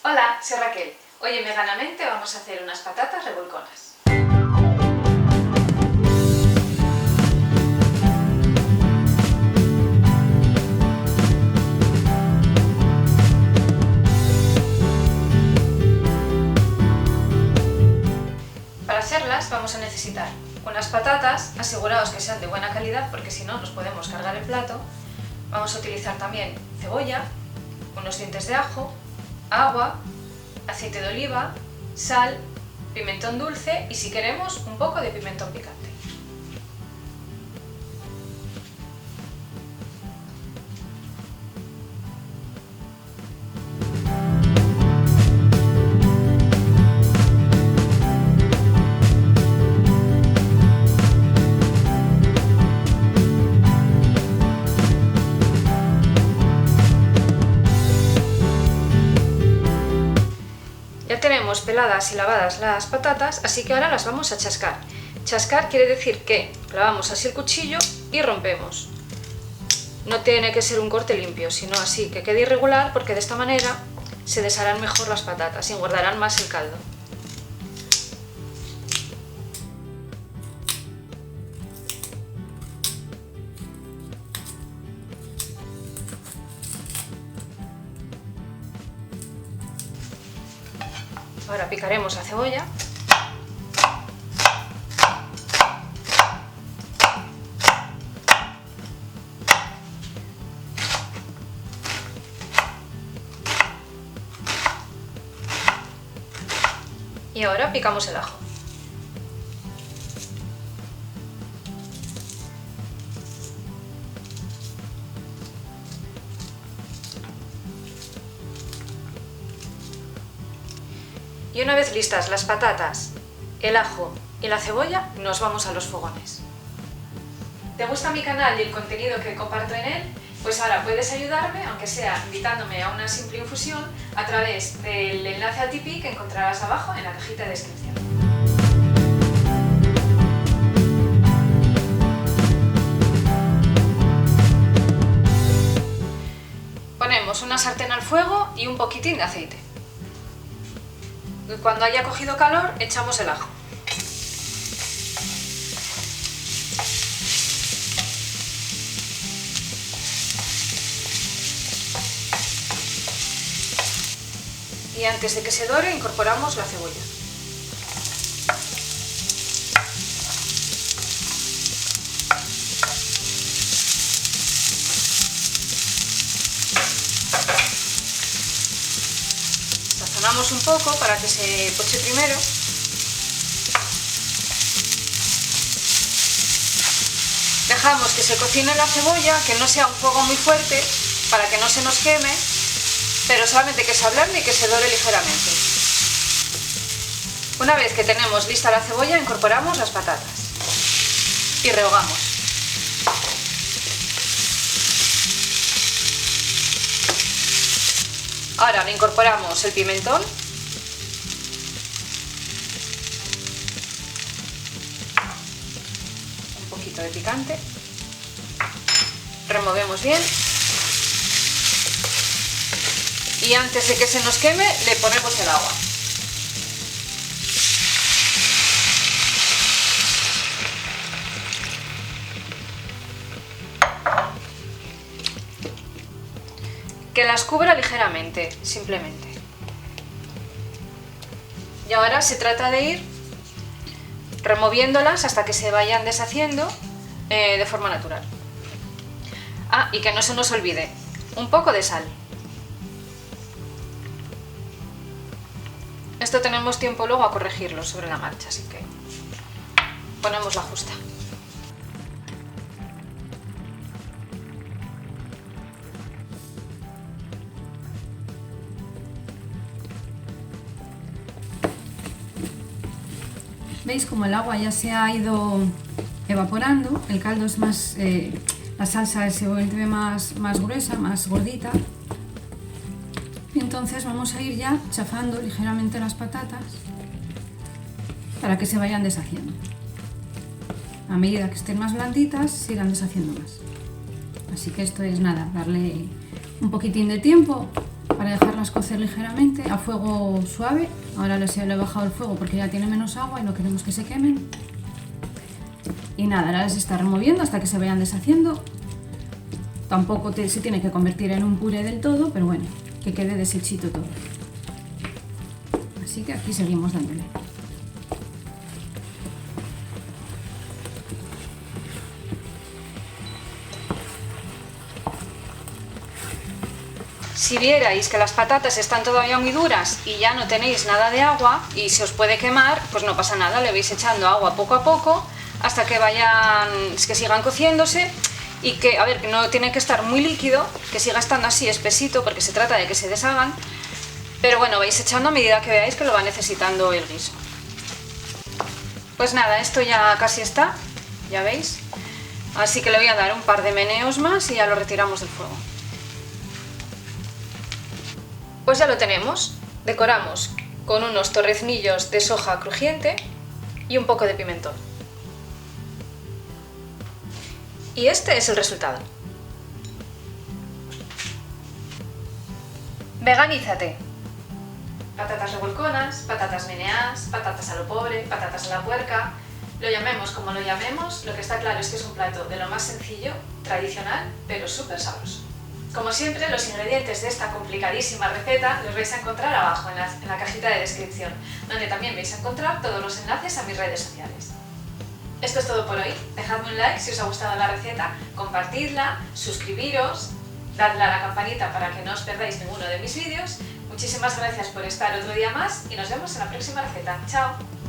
Hola, soy Raquel. Hoy en Veganamente vamos a hacer unas patatas revolconas. Para hacerlas vamos a necesitar unas patatas, aseguraos que sean de buena calidad porque si no nos podemos cargar el plato. Vamos a utilizar también cebolla, unos dientes de ajo, agua, aceite de oliva, sal, pimentón dulce y si queremos un poco de pimentón picante. Ya tenemos peladas y lavadas las patatas, así que ahora las vamos a chascar. Chascar quiere decir que clavamos así el cuchillo y rompemos. No tiene que ser un corte limpio, sino así, que quede irregular, porque de esta manera se desharán mejor las patatas y guardarán más el caldo. Ahora picaremos la cebolla. Y ahora picamos el ajo. Y una vez listas las patatas, el ajo y la cebolla, nos vamos a los fogones. ¿Te gusta mi canal y el contenido que comparto en él? Pues ahora puedes ayudarme, aunque sea invitándome a una simple infusión, a través del enlace a Tipeee que encontrarás abajo en la cajita de descripción. Ponemos una sartén al fuego y un poquitín de aceite. Y cuando haya cogido calor, echamos el ajo. Y antes de que se dore, incorporamos la cebolla. Sazonamos un poco para que se poche primero. Dejamos que se cocine la cebolla, que no sea un fuego muy fuerte para que no se nos queme, pero solamente que se ablande y que se dore ligeramente. Una vez que tenemos lista la cebolla, incorporamos las patatas y rehogamos. Ahora le incorporamos el pimentón, un poquito de picante, removemos bien y antes de que se nos queme le ponemos el agua. Que las cubra ligeramente, simplemente. Y ahora se trata de ir removiéndolas hasta que se vayan deshaciendo de forma natural. Ah, y que no se nos olvide, un poco de sal. Esto tenemos tiempo luego a corregirlo sobre la marcha, así que ponemos la justa. ¿Veis como el agua ya se ha ido evaporando? El caldo es más... la salsa se vuelve más gruesa, más gordita. Y entonces vamos a ir ya chafando ligeramente las patatas para que se vayan deshaciendo. A medida que estén más blanditas, se irán deshaciendo más. Así que esto es nada, darle un poquitín de tiempo para dejarlas cocer ligeramente a fuego suave. Ahora le he bajado el fuego porque ya tiene menos agua y no queremos que se quemen. Y nada, ahora las está removiendo hasta que se vayan deshaciendo. Tampoco se tiene que convertir en un puré del todo, pero bueno, que quede deshechito todo. Así que aquí seguimos dándole. Si vierais que las patatas están todavía muy duras y ya no tenéis nada de agua y se os puede quemar, pues no pasa nada, le vais echando agua poco a poco hasta que que sigan cociéndose y que, a ver, que no tiene que estar muy líquido, que siga estando así espesito porque se trata de que se deshagan, pero bueno, vais echando a medida que veáis que lo va necesitando el guiso. Pues nada, esto ya casi está, ya veis, así que le voy a dar un par de meneos más y ya lo retiramos del fuego. Pues ya lo tenemos, decoramos con unos torreznillos de soja crujiente y un poco de pimentón. Y este es el resultado. Veganízate. Patatas revolconas, patatas meneadas, patatas a lo pobre, patatas a la puerca. Lo llamemos como lo llamemos, lo que está claro es que es un plato de lo más sencillo, tradicional, pero súper sabroso. Como siempre, los ingredientes de esta complicadísima receta los vais a encontrar abajo en la cajita de descripción, donde también vais a encontrar todos los enlaces a mis redes sociales. Esto es todo por hoy. Dejadme un like si os ha gustado la receta, compartidla, suscribiros, dadle a la campanita para que no os perdáis ninguno de mis vídeos. Muchísimas gracias por estar otro día más y nos vemos en la próxima receta. ¡Chao!